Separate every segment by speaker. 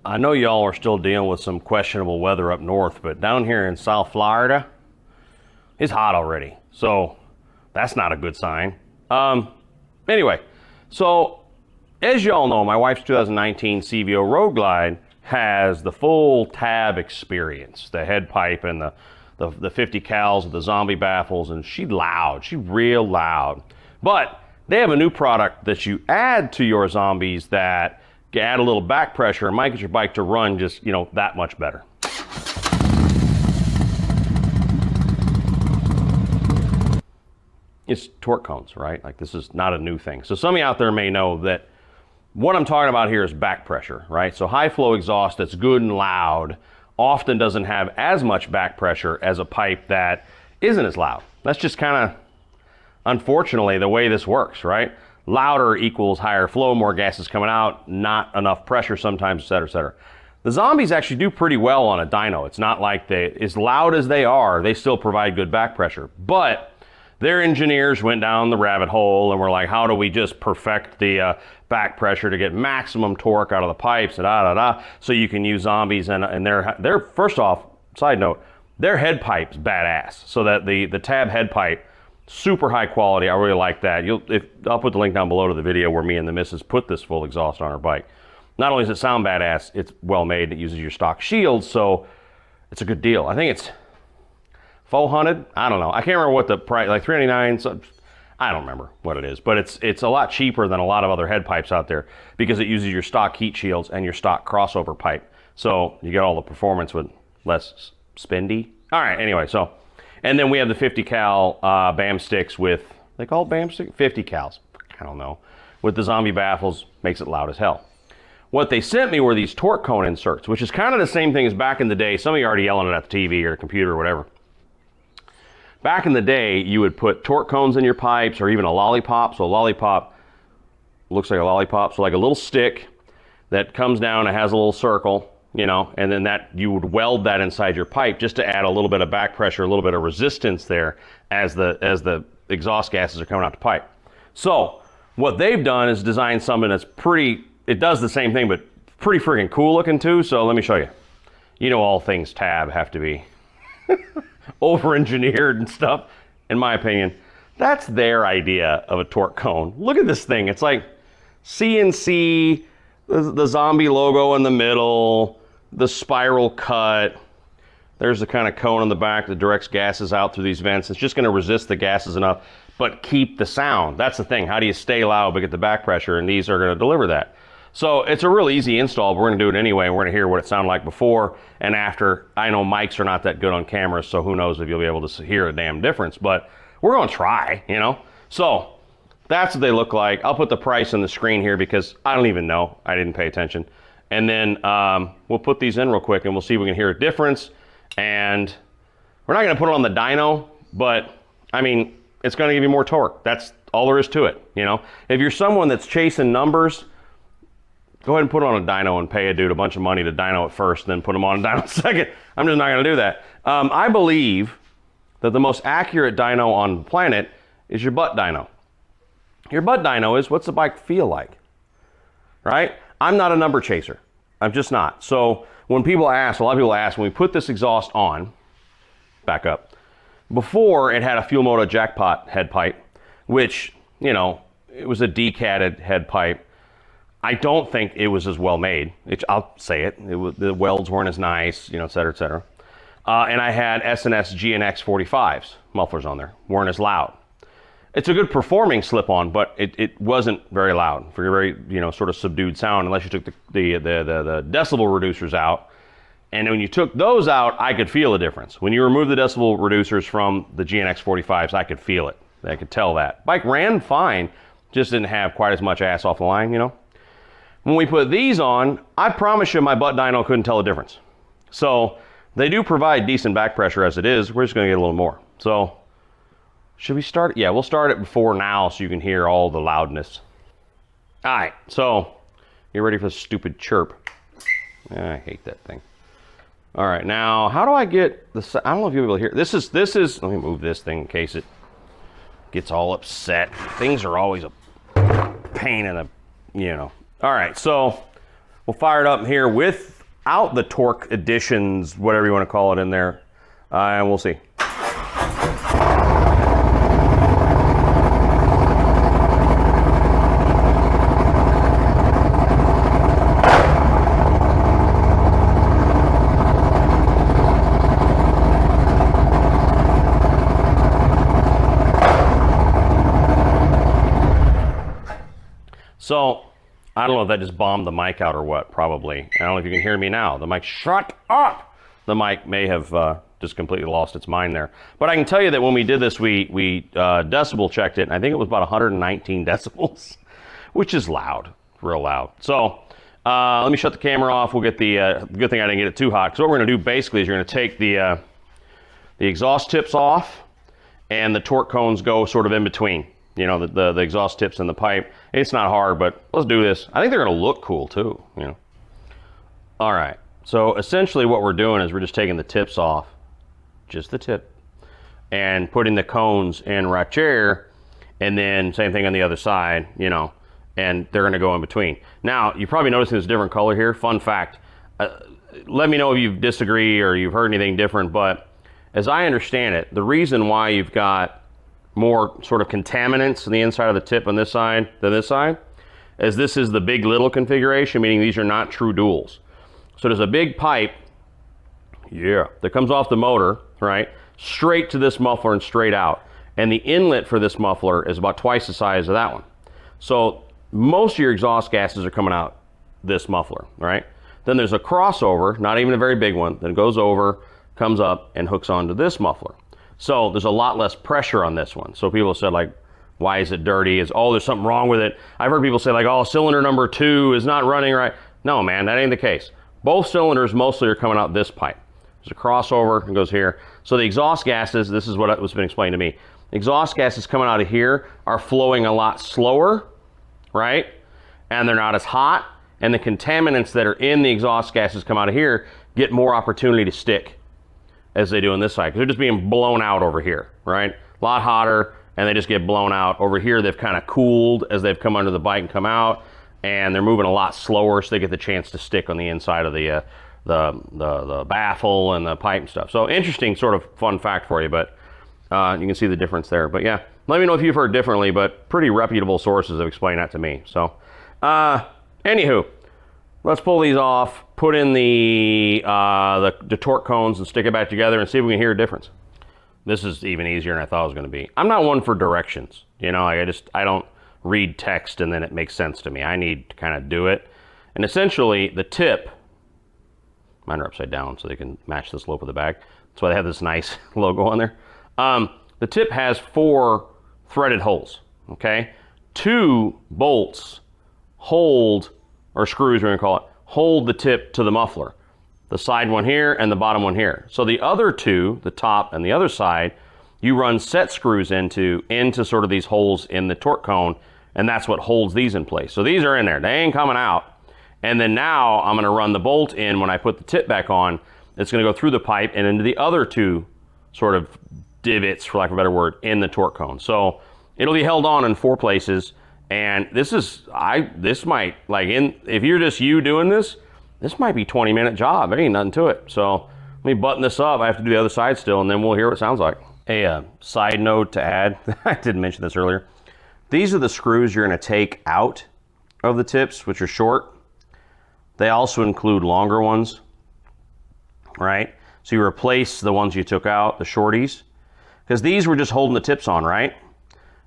Speaker 1: I know y'all are still dealing with some questionable weather up north, but down here in South Florida, it's hot already. So that's not a good sign. Anyway, so as y'all know, my wife's 2019 CVO Road Glide has the full tab experience, the head pipe and the 50 cals with the zombie baffles, and she's loud, she's real loud. But they have a new product that you add to your zombies that add a little back pressure and might get your bike to run just, that much better. It's torque cones, right? Like, this is not a new thing. So some of you out there may know that what I'm talking about here is back pressure, right? So high flow exhaust that's good and loud often doesn't have as much back pressure as a pipe that isn't as loud. That's just kind of, unfortunately, the way this works, right? Louder equals higher flow, more gases coming out, not enough pressure sometimes, et cetera, et cetera. The zombies actually do pretty well on a dyno. It's not like as loud as they are, they still provide good back pressure. But their engineers went down the rabbit hole and were like, how do we just perfect the back pressure to get maximum torque out of the pipes, so you can use zombies. And they're first off, side note, their head pipe's badass. So that the tab head pipe, super high quality. I really like that. I'll put the link down below to the video where me and the missus put this full exhaust on our bike. Not only does it sound badass, it's well made. It uses your stock shields, so it's a good deal. I think it's $400. I don't know. I can't remember what the price, like $399. So I don't remember what it is, but it's a lot cheaper than a lot of other head pipes out there because it uses your stock heat shields and your stock crossover pipe. So you get all the performance with less spendy. All right. Anyway, so. And then we have the 50 cal BAM sticks with, they call it BAM stick? 50 cals, I don't know. With the zombie baffles, makes it loud as hell. What they sent me were these torque cone inserts, which is kind of the same thing as back in the day. Some of you are already yelling it at the TV or the computer or whatever. Back in the day, you would put torque cones in your pipes or even a lollipop. So a lollipop looks like a lollipop. So like a little stick that comes down and has a little circle, and then that you would weld that inside your pipe just to add a little bit of back pressure, a little bit of resistance there as the exhaust gases are coming out the pipe. So what they've done is design something that's it does the same thing, but pretty freaking cool looking too. So let me show you. All things tab have to be over-engineered and stuff, in my opinion. That's their idea of a torque cone. Look at this thing. It's like CNC, the zombie logo in the middle, the spiral cut. There's the kind of cone on the back that directs gases out through these vents. It's just going to resist the gases enough, but keep the sound. That's the thing. How do you stay loud but get the back pressure? And these are going to deliver that. So it's a real easy install, but we're going to do it anyway. We're going to hear what it sounded like before and after. I know mics are not that good on cameras, so who knows if you'll be able to hear a damn difference, but we're going to try, So that's what they look like. I'll put the price on the screen here because I don't even know. I didn't pay attention. And then we'll put these in real quick and we'll see if we can hear a difference. And we're not going to put it on the dyno, but I mean, it's going to give you more torque. That's all there is to it. If you're someone that's chasing numbers, go ahead and put it on a dyno and pay a dude a bunch of money to dyno it first, then put them on a dyno second. I'm just not going to do that. I believe that the most accurate dyno on the planet is your butt dyno. Your butt dyno is what's the bike feel like, right? I'm not a number chaser. I'm just not. So when people ask, a lot of people ask, when we put this exhaust on, back up, before it had a Fuel Moto Jackpot head pipe, which, it was a decatted head pipe. I don't think it was as well made. I'll say it. The welds weren't as nice, et cetera, et cetera. And I had S&S GNX 45s, mufflers on there, weren't as loud. It's a good performing slip-on, but it wasn't very loud for a very, sort of subdued sound unless you took the decibel reducers out. And when you took those out, I could feel the difference. When you remove the decibel reducers from the GNX 45s, I could feel it. I could tell that. Bike ran fine, just didn't have quite as much ass off the line, When we put these on, I promise you my butt dyno couldn't tell the difference. So they do provide decent back pressure as it is. We're just going to get a little more. So should we start? Yeah, we'll start it before now so you can hear all the loudness. All right, so you ready for the stupid chirp? I hate that thing. All right, now how do I get the? I don't know if you'll be able to hear. This is. Let me move this thing in case it gets all upset. Things are always a pain in the, All right, so we'll fire it up here with out the torque additions, whatever you want to call it, in there, and we'll see. So, I don't know if that just bombed the mic out or what, probably. I don't know if you can hear me now. The mic, shut up! The mic may have just completely lost its mind there. But I can tell you that when we did this, we decibel checked it, and I think it was about 119 decibels, which is loud, real loud. So, let me shut the camera off. We'll get the, good thing I didn't get it too hot. So what we're gonna do basically is you're gonna take the exhaust tips off, and the torque cones go sort of in between. You know, the exhaust tips and the pipe. It's not hard, but let's do this. I think they're gonna look cool too, you know. All right, so essentially what we're doing is we're just taking the tips off, just the tip, and putting the cones in right there, and then same thing on the other side, you know, and they're gonna go in between. Now, you probably noticed there's a different color here. Fun fact, let me know if you disagree or you've heard anything different, but as I understand it, the reason why you've got more sort of contaminants on the inside of the tip on this side than this side, as this is the big little configuration, meaning these are not true duals. So there's a big pipe, that comes off the motor, right, straight to this muffler and straight out. And the inlet for this muffler is about twice the size of that one. So most of your exhaust gases are coming out this muffler, right? Then there's a crossover, not even a very big one, that goes over, comes up, and hooks onto this muffler. So there's a lot less pressure on this one. So people said, like, why is it dirty? There's something wrong with it. I've heard people say, like, oh, cylinder number 2 is not running right. No, man, that ain't the case. Both cylinders mostly are coming out this pipe. There's a crossover, and goes here. So the exhaust gases, this is what's been explained to me. Exhaust gases coming out of here are flowing a lot slower, right? And they're not as hot. And the contaminants that are in the exhaust gases come out of here get more opportunity to stick as they do on this side, because they're just being blown out over here, right? A lot hotter, and they just get blown out. Over here, they've kind of cooled as they've come under the bike and come out, and they're moving a lot slower, so they get the chance to stick on the inside of the baffle and the pipe and stuff. So interesting sort of fun fact for you, but you can see the difference there. But yeah, let me know if you've heard differently, but pretty reputable sources have explained that to me. So, anywho, let's pull these off, put in the torque cones and stick it back together and see if we can hear a difference. This is even easier than I thought it was going to be. I'm not one for directions. You know, I don't read text and then it makes sense to me. I need to kind of do it. And essentially, the tip, mine are upside down so they can match the slope of the back. That's why they have this nice logo on there. The tip has 4 threaded holes, okay? 2 bolts hold, or screws we're gonna call it, hold the tip to the muffler. The side one here and the bottom one here. So the other 2, the top and the other side, you run set screws into sort of these holes in the torque cone, and that's what holds these in place. So these are in there, they ain't coming out. And then now I'm gonna run the bolt in when I put the tip back on. It's gonna go through the pipe and into the other 2 sort of divots, for lack of a better word, in the torque cone. So it'll be held on in 4 places. And this might, like, if you're just doing this might be a 20-minute job. There ain't nothing to it. So let me button this up. I have to do the other side still, and then we'll hear what it sounds like. A side note to add, I didn't mention this earlier. These are the screws you're gonna take out of the tips, which are short. They also include longer ones, right? So you replace the ones you took out, the shorties, because these were just holding the tips on, right?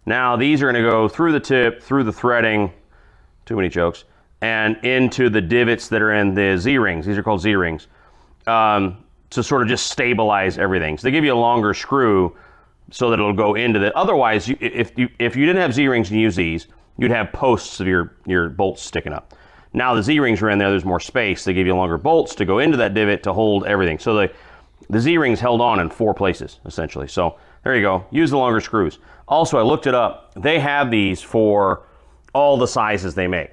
Speaker 1: Now these are gonna go through the tip, through the threading, too many jokes, and into the divots that are in the Z-rings. These are called Z-rings, to sort of just stabilize everything. So they give you a longer screw so that it'll go into the, otherwise, if you didn't have Z-rings and use these, you'd have posts of your bolts sticking up. Now the Z-rings are in there, there's more space. They give you longer bolts to go into that divot to hold everything. So the Z-rings held on in 4 places, essentially. So there you go, use the longer screws. Also, I looked it up. They have these for all the sizes they make,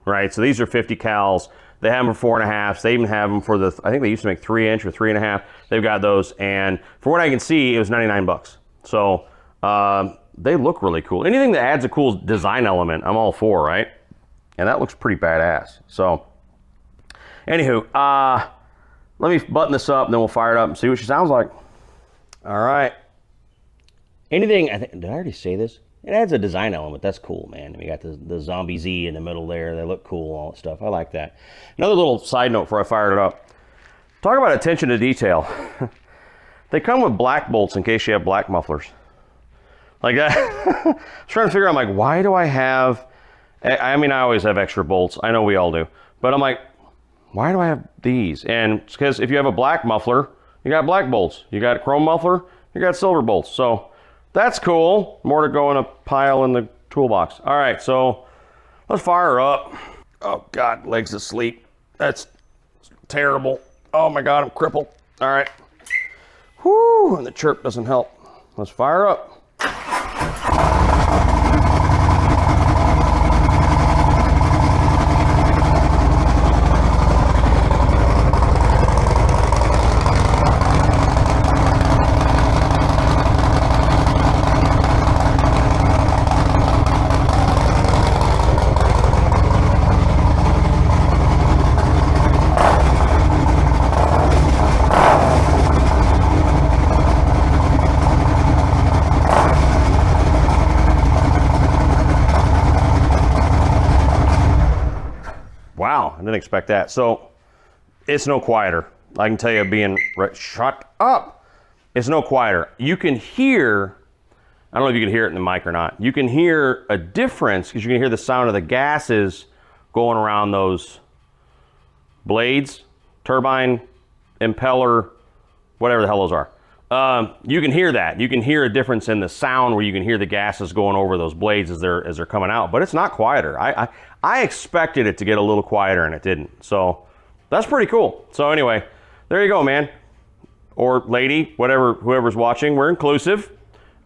Speaker 1: right? So these are 50 cals. They have them for 4.5s. They even have them for I think they used to make 3-inch or 3.5. They've got those. And from what I can see, it was 99 bucks. So they look really cool. Anything that adds a cool design element, I'm all for, right? And that looks pretty badass. So Anywho, let me button this up and then we'll fire it up and see what she sounds like. All right. Anything, did I already say this? It adds a design element. That's cool, man. We got the Zombie Z in the middle there. They look cool, all that stuff. I like that. Another little side note before I fired it up. Talk about attention to detail. They come with black bolts in case you have black mufflers. Like that. I was trying to figure out, I'm like, why do I have, I mean, I always have extra bolts. I know we all do. But I'm like, why do I have these? And it's because if you have a black muffler, you got black bolts. You got a chrome muffler, you got silver bolts. So that's cool. More to go in a pile in the toolbox. All right, so let's fire her up. Oh God, legs asleep. That's terrible. Oh my God, I'm crippled. All right. Whoo, and the chirp doesn't help. Let's fire up. Wow, I didn't expect that. So it's no quieter. I can tell you being, shut up. It's no quieter. You can hear, I don't know if you can hear it in the mic or not. You can hear a difference because you can hear the sound of the gases going around those blades, turbine, impeller, whatever the hell those are. You can hear that. You can hear a difference in the sound where you can hear the gases going over those blades as they're coming out, but it's not quieter. I expected it to get a little quieter and it didn't. So that's pretty cool. So anyway, there you go, man. Or lady, whatever, whoever's watching, we're inclusive.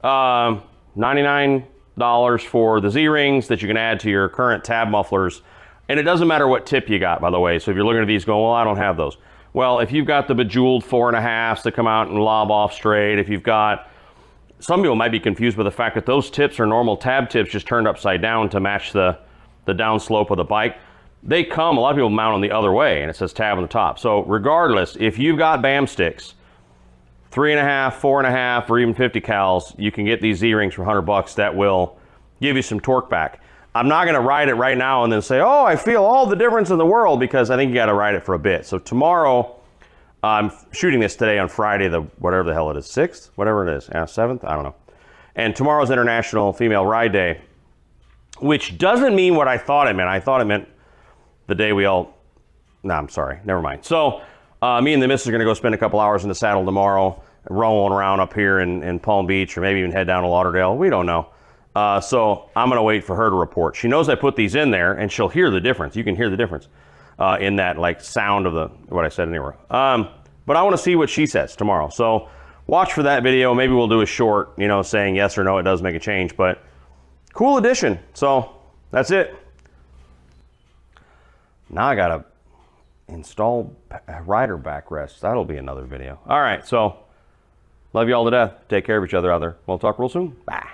Speaker 1: $99 for the Z-rings that you can add to your current tab mufflers. And it doesn't matter what tip you got, by the way. So if you're looking at these going, well, I don't have those. Well, if you've got the bejeweled 4.5s that come out and lob off straight, if you've got, some people might be confused with the fact that those tips are normal tab tips just turned upside down to match the downslope of the bike. They come, a lot of people mount them the other way and it says tab on the top. So regardless, if you've got BAM sticks, 3.5, 4.5, or even 50 cals, you can get these Z-rings for $100 that will give you some torque back. I'm not gonna ride it right now and then say, oh, I feel all the difference in the world, because I think you gotta ride it for a bit. So tomorrow, I'm shooting this today on Friday, the whatever the hell it is, 6th, whatever it is, 7th, I don't know. And tomorrow's International Female Ride Day, which doesn't mean what I thought it meant. I thought it meant the day we all, no, I'm sorry, never mind. So me and the missus are gonna go spend a couple hours in the saddle tomorrow, rolling around up here in Palm Beach, or maybe even head down to Lauderdale, we don't know. So I'm gonna wait for her to report. She knows I put these in there and she'll hear the difference. You can hear the difference in that like sound of the, what I said anyway. But I wanna see what she says tomorrow. So watch for that video. Maybe we'll do a short, you know, saying yes or no, it does make a change, but cool addition. So that's it. Now I gotta install rider backrest. That'll be another video. All right, so love you all to death. Take care of each other out there. We'll talk real soon. Bye.